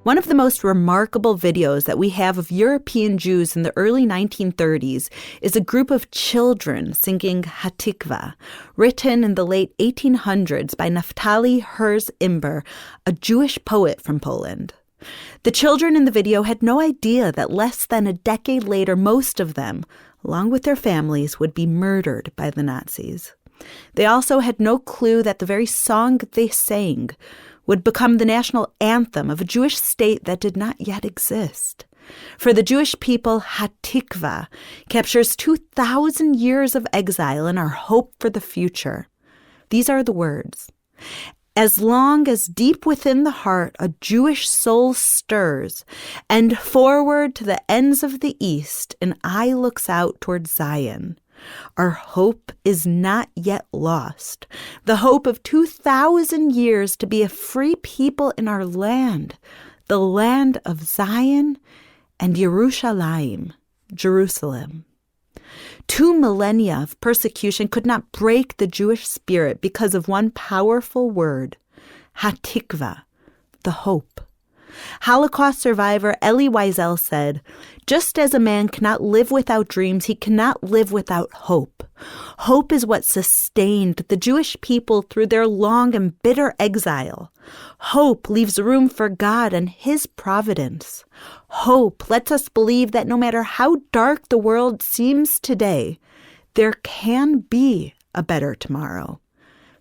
One of the most remarkable videos that we have of European Jews in the early 1930s is a group of children singing Hatikva, written in the late 1800s by Naftali Herz Imber, a Jewish poet from Poland. The children in the video had no idea that less than a decade later, most of them, along with their families, would be murdered by the Nazis. They also had no clue that the very song they sang would become the national anthem of a Jewish state that did not yet exist. For the Jewish people, Hatikva captures 2,000 years of exile and our hope for the future. These are the words. As long as deep within the heart a Jewish soul stirs, and forward to the ends of the east an eye looks out toward Zion, our hope is not yet lost. The hope of 2,000 years to be a free people in our land, the land of Zion and Yerushalayim, Jerusalem. 2 millennia of persecution could not break the Jewish spirit because of one powerful word, Hatikva, the hope. Holocaust survivor Elie Wiesel said, "Just as a man cannot live without dreams, he cannot live without hope. Hope is what sustained the Jewish people through their long and bitter exile. Hope leaves room for God and His providence. Hope lets us believe that no matter how dark the world seems today, there can be a better tomorrow."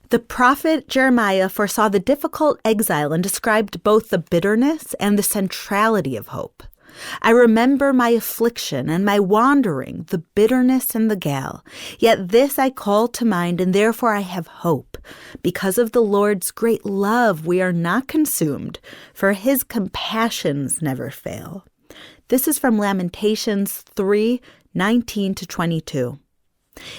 The prophet Jeremiah foresaw the difficult exile and described both the bitterness and the centrality of hope. "I remember my affliction and my wandering, the bitterness and the gall. Yet this I call to mind, and therefore I have hope. Because of the Lord's great love, we are not consumed, for His compassions never fail." This is from Lamentations 3:19-22.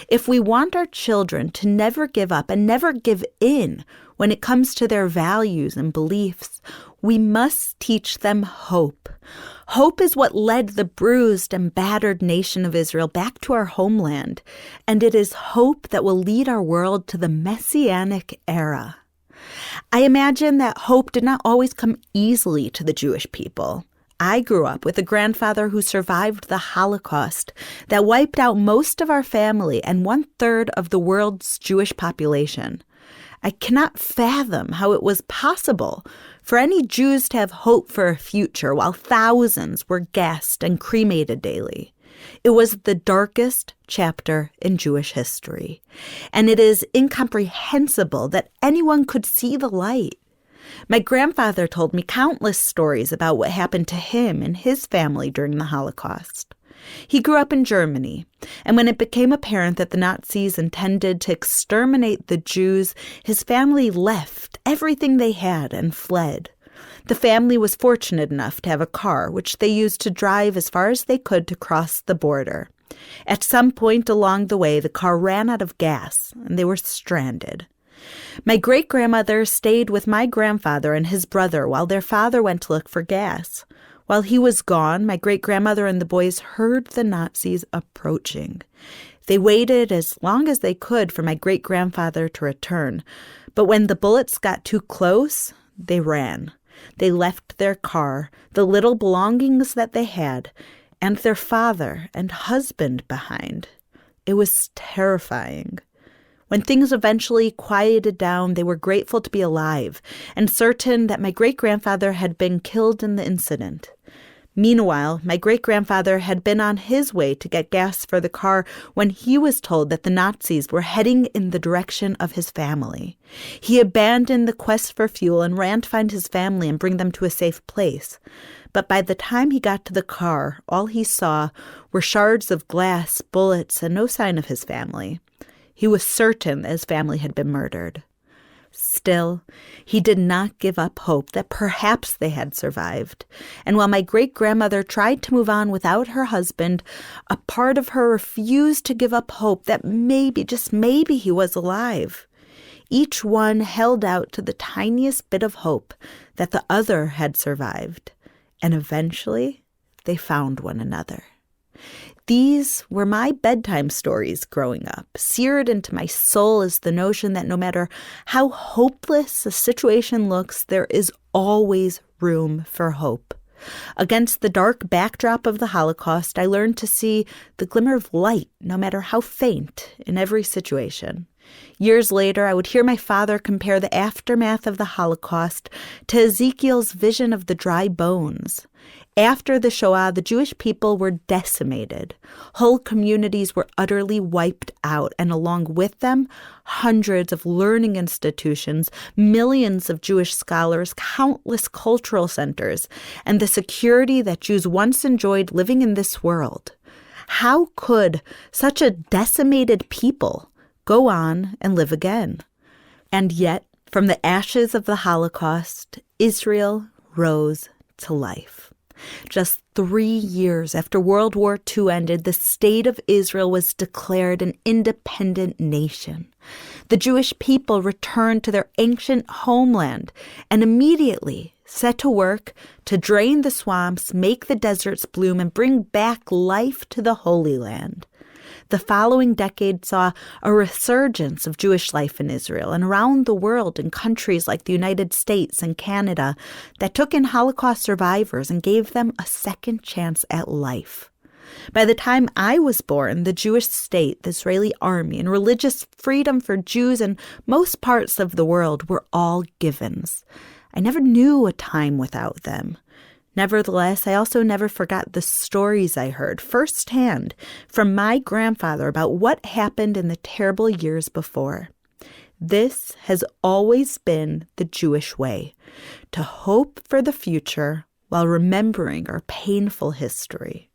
If we want our children to never give up and never give in when it comes to their values and beliefs, we must teach them hope. Hope is what led the bruised and battered nation of Israel back to our homeland, and it is hope that will lead our world to the Messianic era. I imagine that hope did not always come easily to the Jewish people. I grew up with a grandfather who survived the Holocaust that wiped out most of our family and 1/3 of the world's Jewish population. I cannot fathom how it was possible for any Jews to have hope for a future while thousands were gassed and cremated daily. It was the darkest chapter in Jewish history, and it is incomprehensible that anyone could see the light. My grandfather told me countless stories about what happened to him and his family during the Holocaust. He grew up in Germany, and when it became apparent that the Nazis intended to exterminate the Jews, his family left everything they had and fled. The family was fortunate enough to have a car, which they used to drive as far as they could to cross the border. At some point along the way, the car ran out of gas, and they were stranded. My great-grandmother stayed with my grandfather and his brother while their father went to look for gas. While he was gone, my great-grandmother and the boys heard the Nazis approaching. They waited as long as they could for my great-grandfather to return, but when the bullets got too close, they ran. They left their car, the little belongings that they had, and their father and husband behind. It was terrifying. When things eventually quieted down, they were grateful to be alive and certain that my great-grandfather had been killed in the incident. Meanwhile, my great-grandfather had been on his way to get gas for the car when he was told that the Nazis were heading in the direction of his family. He abandoned the quest for fuel and ran to find his family and bring them to a safe place. But by the time he got to the car, all he saw were shards of glass, bullets, and no sign of his family. He was certain that his family had been murdered. Still, he did not give up hope that perhaps they had survived. And while my great-grandmother tried to move on without her husband, a part of her refused to give up hope that maybe, just maybe, he was alive. Each one held out to the tiniest bit of hope that the other had survived. And eventually, they found one another. These were my bedtime stories growing up. Seared into my soul is the notion that no matter how hopeless a situation looks, there is always room for hope. Against the dark backdrop of the Holocaust, I learned to see the glimmer of light, no matter how faint, in every situation. Years later, I would hear my father compare the aftermath of the Holocaust to Ezekiel's vision of the dry bones. After the Shoah, the Jewish people were decimated. Whole communities were utterly wiped out, and along with them, hundreds of learning institutions, millions of Jewish scholars, countless cultural centers, and the security that Jews once enjoyed living in this world. How could such a decimated people go on and live again? And yet, from the ashes of the Holocaust, Israel rose to life. Just 3 years after World War II ended, the state of Israel was declared an independent nation. The Jewish people returned to their ancient homeland and immediately set to work to drain the swamps, make the deserts bloom, and bring back life to the Holy Land. The following decade saw a resurgence of Jewish life in Israel and around the world in countries like the United States and Canada that took in Holocaust survivors and gave them a second chance at life. By the time I was born, the Jewish state, the Israeli army, and religious freedom for Jews in most parts of the world were all givens. I never knew a time without them. Nevertheless, I also never forgot the stories I heard firsthand from my grandfather about what happened in the terrible years before. This has always been the Jewish way, to hope for the future while remembering our painful history.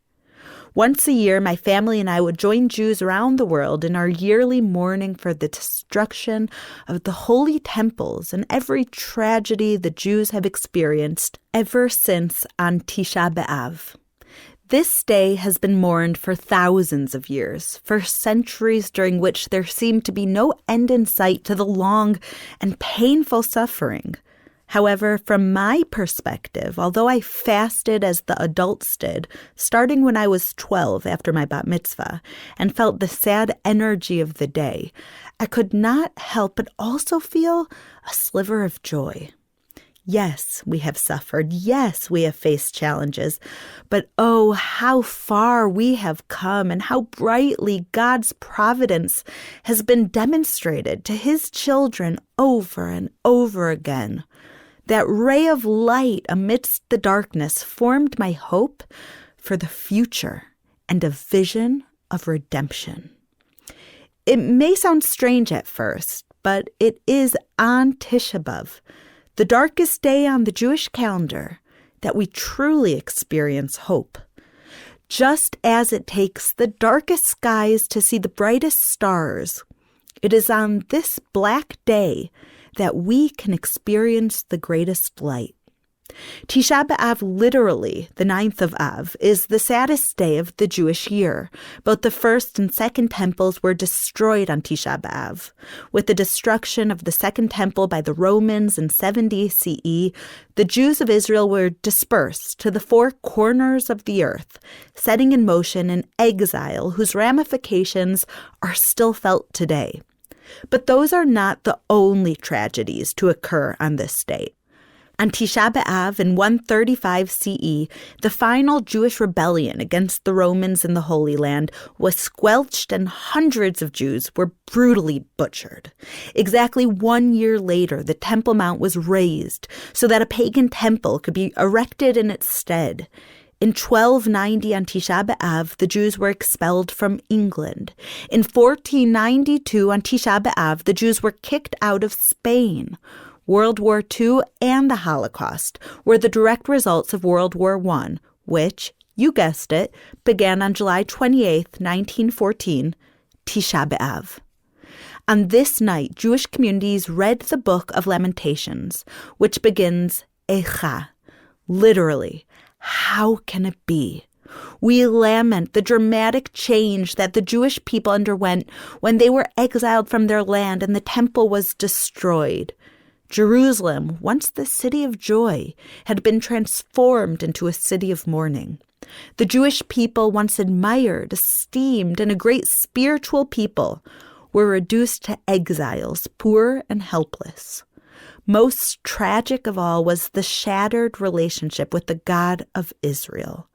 Once a year, my family and I would join Jews around the world in our yearly mourning for the destruction of the holy temples and every tragedy the Jews have experienced ever since on Tisha B'Av. This day has been mourned for thousands of years, for centuries during which there seemed to be no end in sight to the long and painful suffering. However, from my perspective, although I fasted as the adults did, starting when I was 12 after my bat mitzvah, and felt the sad energy of the day, I could not help but also feel a sliver of joy. Yes, we have suffered. Yes, we have faced challenges. But oh, how far we have come and how brightly God's providence has been demonstrated to his children over and over again. That ray of light amidst the darkness formed my hope for the future and a vision of redemption. It may sound strange at first, but it is on Tisha B'Av, the darkest day on the Jewish calendar, that we truly experience hope. Just as it takes the darkest skies to see the brightest stars, it is on this black day that we can experience the greatest light. Tisha B'Av, literally the 9th of Av, is the saddest day of the Jewish year. Both the first and second temples were destroyed on Tisha B'Av. With the destruction of the second temple by the Romans in 70 CE, the Jews of Israel were dispersed to the four corners of the earth, setting in motion an exile whose ramifications are still felt today. But those are not the only tragedies to occur on this date. On Tisha B'Av in 135 CE, the final Jewish rebellion against the Romans in the Holy Land was squelched and hundreds of Jews were brutally butchered. Exactly 1 year later, the Temple Mount was razed so that a pagan temple could be erected in its stead. In 1290 on Tisha B'Av, the Jews were expelled from England. In 1492 on Tisha B'Av, the Jews were kicked out of Spain. World War II and the Holocaust were the direct results of World War I, which, you guessed it, began on July 28, 1914, Tisha B'Av. On this night, Jewish communities read the Book of Lamentations, which begins, Echa, literally, how can it be? We lament the dramatic change that the Jewish people underwent when they were exiled from their land and the temple was destroyed. Jerusalem, once the city of joy, had been transformed into a city of mourning. The Jewish people, once admired, esteemed, and a great spiritual people, were reduced to exiles, poor and helpless. Most tragic of all was the shattered relationship with the God of Israel.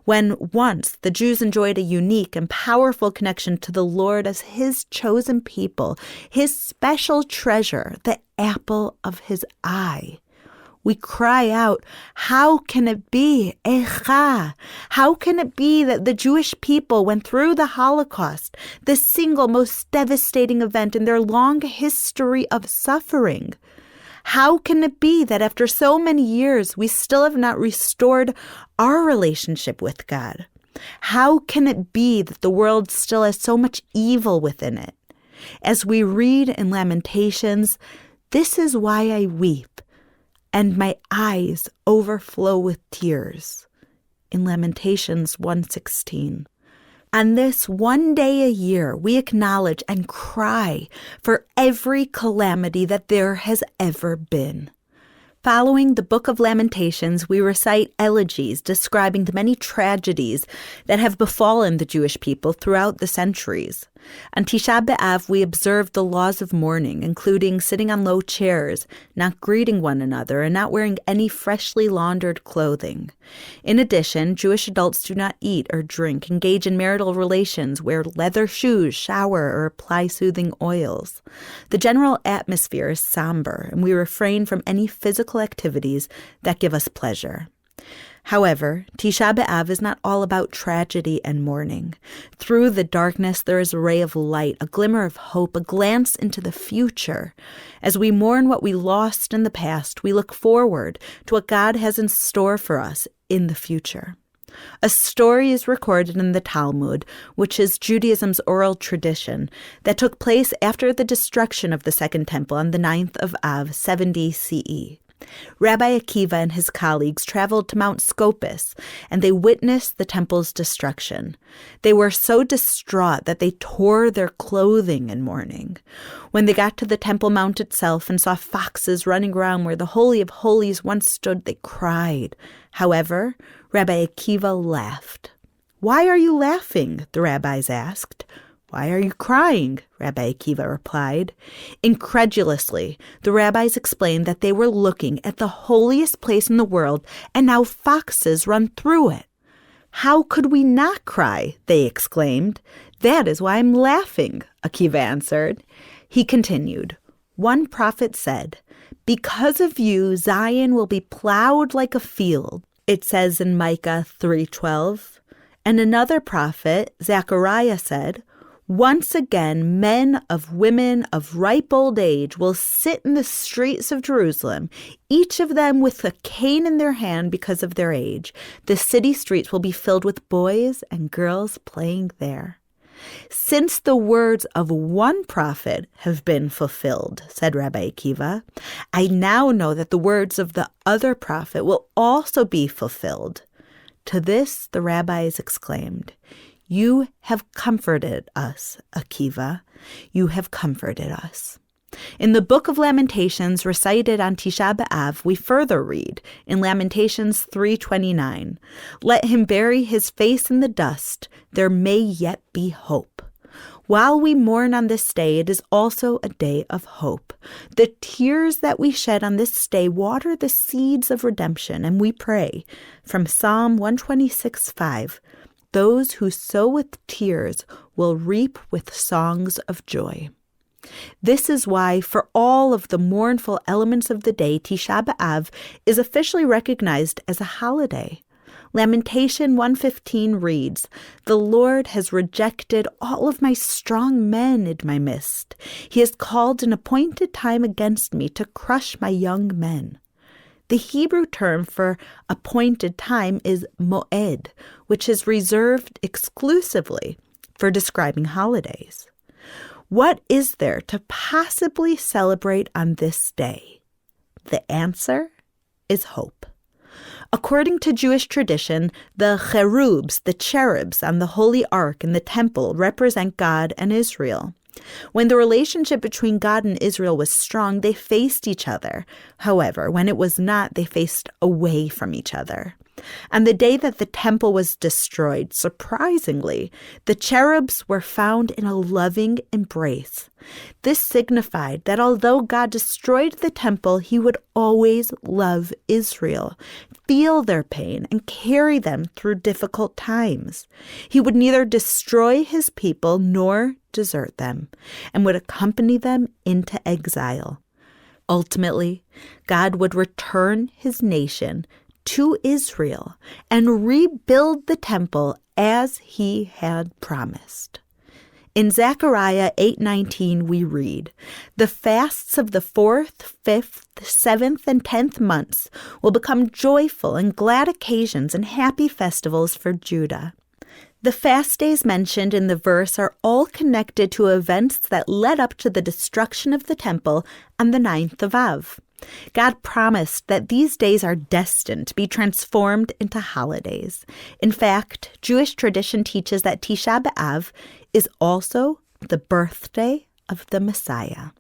When once the Jews enjoyed a unique and powerful connection to the Lord as his chosen people, his special treasure, the apple of his eye, we cry out, how can it be? Echa? How can it be that the Jewish people went through the Holocaust, the single most devastating event in their long history of suffering? How can it be that after so many years, we still have not restored our relationship with God? How can it be that the world still has so much evil within it? As we read in Lamentations, this is why I weep, and my eyes overflow with tears. In Lamentations 1:16. On this one day a year, we acknowledge and cry for every calamity that there has ever been. Following the Book of Lamentations, we recite elegies describing the many tragedies that have befallen the Jewish people throughout the centuries. On Tisha B'Av, we observe the laws of mourning, including sitting on low chairs, not greeting one another, and not wearing any freshly laundered clothing. In addition, Jewish adults do not eat or drink, engage in marital relations, wear leather shoes, shower, or apply soothing oils. The general atmosphere is somber, and we refrain from any physical activities that give us pleasure. However, Tisha B'Av is not all about tragedy and mourning. Through the darkness, there is a ray of light, a glimmer of hope, a glance into the future. As we mourn what we lost in the past, we look forward to what God has in store for us in the future. A story is recorded in the Talmud, which is Judaism's oral tradition, that took place after the destruction of the Second Temple on the 9th of Av, 70 CE. Rabbi Akiva and his colleagues traveled to Mount Scopus, and they witnessed the temple's destruction. They were so distraught that they tore their clothing in mourning. When they got to the Temple Mount itself and saw foxes running around where the Holy of Holies once stood, they cried. However, Rabbi Akiva laughed. "Why are you laughing?" the rabbis asked. "Why are you crying?" Rabbi Akiva replied. Incredulously, the rabbis explained that they were looking at the holiest place in the world, and now foxes run through it. "How could we not cry?" they exclaimed. "That is why I'm laughing," Akiva answered. He continued, "One prophet said, 'Because of you, Zion will be plowed like a field,' it says in Micah 3:12. And another prophet, Zechariah, said, 'Once again, men of women of ripe old age will sit in the streets of Jerusalem, each of them with a cane in their hand because of their age. The city streets will be filled with boys and girls playing there.' Since the words of one prophet have been fulfilled," said Rabbi Akiva, "I now know that the words of the other prophet will also be fulfilled." To this, the rabbis exclaimed, "You have comforted us, Akiva. You have comforted us." In the Book of Lamentations, recited on Tisha B'Av, we further read in Lamentations 3:29, "Let him bury his face in the dust. There may yet be hope." While we mourn on this day, it is also a day of hope. The tears that we shed on this day water the seeds of redemption, and we pray from Psalm 126:5, "Those who sow with tears will reap with songs of joy." This is why, for all of the mournful elements of the day, Tisha B'Av is officially recognized as a holiday. Lamentation 1:15 reads, "The Lord has rejected all of my strong men in my midst. He has called an appointed time against me to crush my young men." The Hebrew term for appointed time is moed, which is reserved exclusively for describing holidays. What is there to possibly celebrate on this day? The answer is hope. According to Jewish tradition, the cherubs, the cherubs on the Holy Ark in the temple, represent God and Israel. When the relationship between God and Israel was strong, they faced each other. However, when it was not, they faced away from each other. On the day that the temple was destroyed, surprisingly, the cherubs were found in a loving embrace. This signified that although God destroyed the temple, he would always love Israel, feel their pain, and carry them through difficult times. He would neither destroy his people nor desert them, and would accompany them into exile. Ultimately, God would return his nation to Israel and rebuild the temple as he had promised. In Zechariah 8:19 we read, "The fasts of the 4th, 5th, 7th, and 10th months will become joyful and glad occasions and happy festivals for Judah." The fast days mentioned in the verse are all connected to events that led up to the destruction of the temple on the 9th of Av. God promised that these days are destined to be transformed into holidays. In fact, Jewish tradition teaches that Tisha B'Av is also the birthday of the Messiah.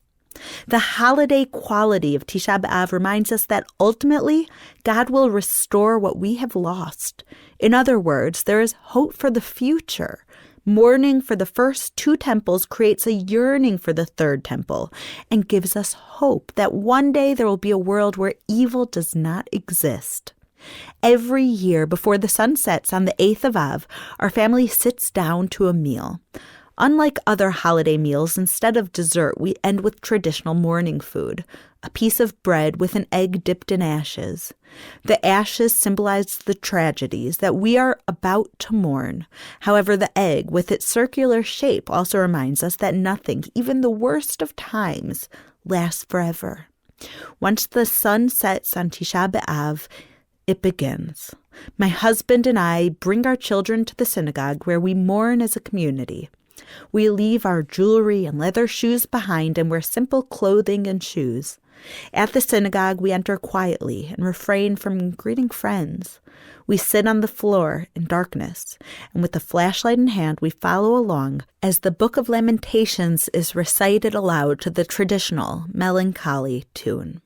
The holiday quality of Tisha B'Av reminds us that ultimately God will restore what we have lost. In other words, there is hope for the future. Mourning for the first 2 temples creates a yearning for the 3rd temple and gives us hope that one day there will be a world where evil does not exist. Every year before the sun sets on the 8th of Av, our family sits down to a meal. Unlike other holiday meals, instead of dessert, we end with traditional morning food, a piece of bread with an egg dipped in ashes. The ashes symbolize the tragedies that we are about to mourn. However, the egg, with its circular shape, also reminds us that nothing, even the worst of times, lasts forever. Once the sun sets on Tisha B'Av, it begins. My husband and I bring our children to the synagogue where we mourn as a community. We leave our jewelry and leather shoes behind and wear simple clothing and shoes. At the synagogue, we enter quietly and refrain from greeting friends. We sit on the floor in darkness, and with a flashlight in hand, we follow along as the Book of Lamentations is recited aloud to the traditional melancholy tune.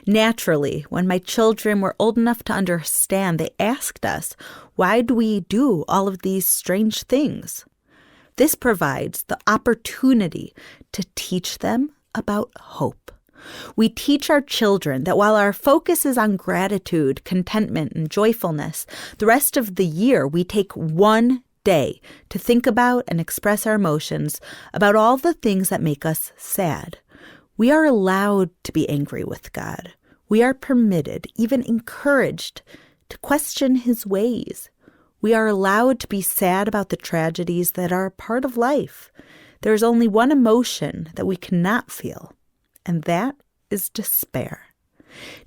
Naturally, when my children were old enough to understand, they asked us, why do we do all of these strange things? This provides the opportunity to teach them about hope. We teach our children that while our focus is on gratitude, contentment, and joyfulness, the rest of the year we take one day to think about and express our emotions about all the things that make us sad. We are allowed to be angry with God. We are permitted, even encouraged, to question his ways. We are allowed to be sad about the tragedies that are part of life. There is only one emotion that we cannot feel, and that is despair.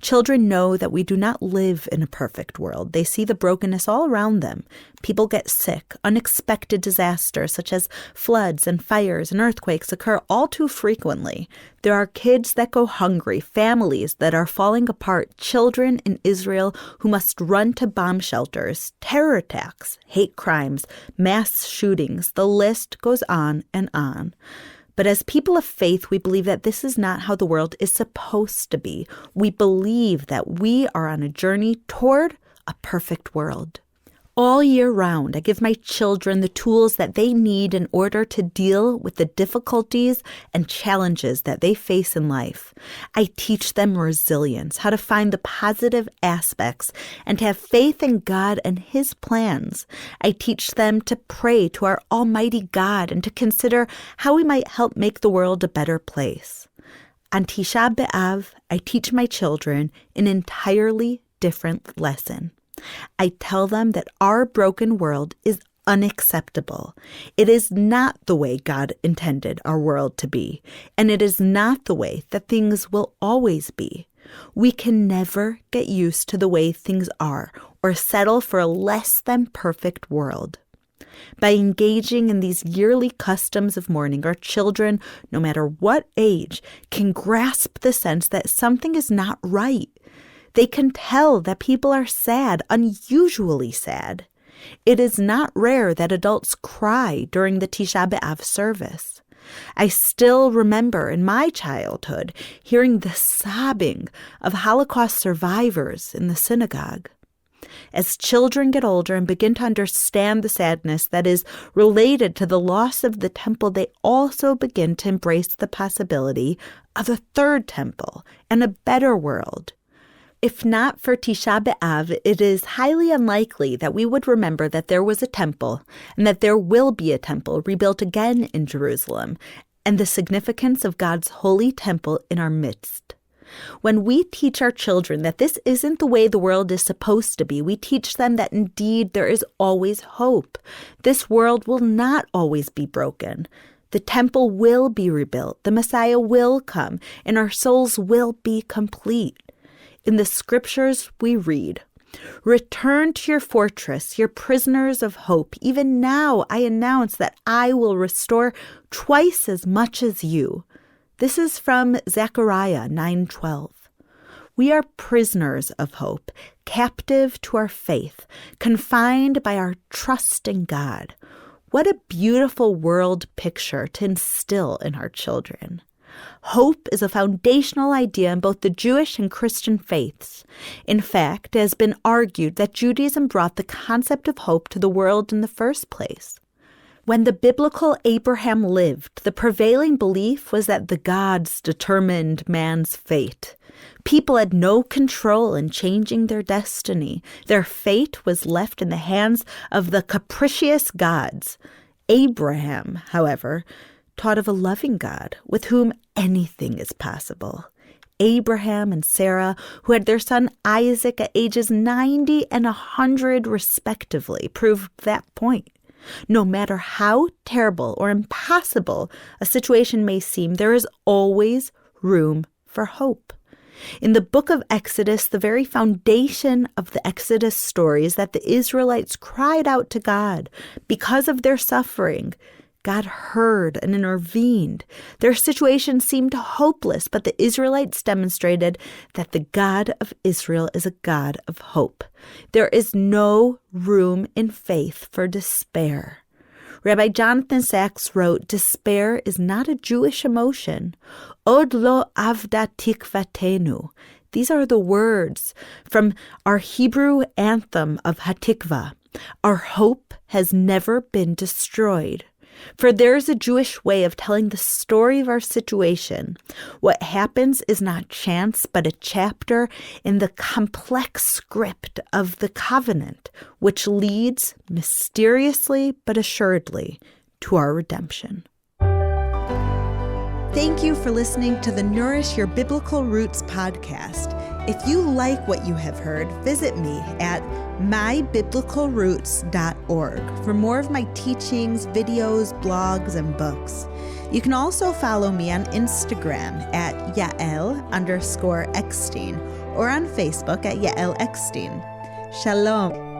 Children know that we do not live in a perfect world. They see the brokenness all around them. People get sick. Unexpected disasters such as floods and fires and earthquakes occur all too frequently. There are kids that go hungry, families that are falling apart, children in Israel who must run to bomb shelters, terror attacks, hate crimes, mass shootings. The list goes on and on. But as people of faith, we believe that this is not how the world is supposed to be. We believe that we are on a journey toward a perfect world. All year round, I give my children the tools that they need in order to deal with the difficulties and challenges that they face in life. I teach them resilience, how to find the positive aspects, and to have faith in God and his plans. I teach them to pray to our Almighty God and to consider how we might help make the world a better place. On Tisha B'Av, I teach my children an entirely different lesson. I tell them that our broken world is unacceptable. It is not the way God intended our world to be, and it is not the way that things will always be. We can never get used to the way things are or settle for a less than perfect world. By engaging in these yearly customs of mourning, our children, no matter what age, can grasp the sense that something is not right. They can tell that people are sad, unusually sad. It is not rare that adults cry during the Tisha B'Av service. I still remember in my childhood hearing the sobbing of Holocaust survivors in the synagogue. As children get older and begin to understand the sadness that is related to the loss of the temple, they also begin to embrace the possibility of a third temple and a better world. If not for Tisha B'Av, it is highly unlikely that we would remember that there was a temple and that there will be a temple rebuilt again in Jerusalem, and the significance of God's holy temple in our midst. When we teach our children that this isn't the way the world is supposed to be, we teach them that indeed there is always hope. This world will not always be broken. The temple will be rebuilt, the Messiah will come, and our souls will be complete. In the scriptures we read, "Return to your fortress, your prisoners of hope. Even now I announce that I will restore twice as much as you." This is from Zechariah 9:12. We are prisoners of hope, captive to our faith, confined by our trust in God. What a beautiful world picture to instill in our children. Hope is a foundational idea in both the Jewish and Christian faiths. In fact, it has been argued that Judaism brought the concept of hope to the world in the first place. When the biblical Abraham lived, the prevailing belief was that the gods determined man's fate. People had no control in changing their destiny. Their fate was left in the hands of the capricious gods. Abraham, however, taught of a loving God with whom anything is possible. Abraham and Sarah, who had their son Isaac at ages 90 and 100 respectively, proved that point. No matter how terrible or impossible a situation may seem, there is always room for hope. In the book of Exodus, the very foundation of the Exodus story is that the Israelites cried out to God because of their suffering. God heard and intervened. Their situation seemed hopeless, but the Israelites demonstrated that the God of Israel is a God of hope. There is no room in faith for despair. Rabbi Jonathan Sacks wrote, "Despair is not a Jewish emotion. Od lo avda tikvatenu." These are the words from our Hebrew anthem of Hatikva. Our hope has never been destroyed. For there is a Jewish way of telling the story of our situation. What happens is not chance, but a chapter in the complex script of the covenant, which leads mysteriously but assuredly to our redemption. Thank you for listening to the Nourish Your Biblical Roots podcast. If you like what you have heard, visit me at mybiblicalroots.org for more of my teachings, videos, blogs, and books. You can also follow me on Instagram at Yael_Eckstein or on Facebook at Yael Eckstein. Shalom.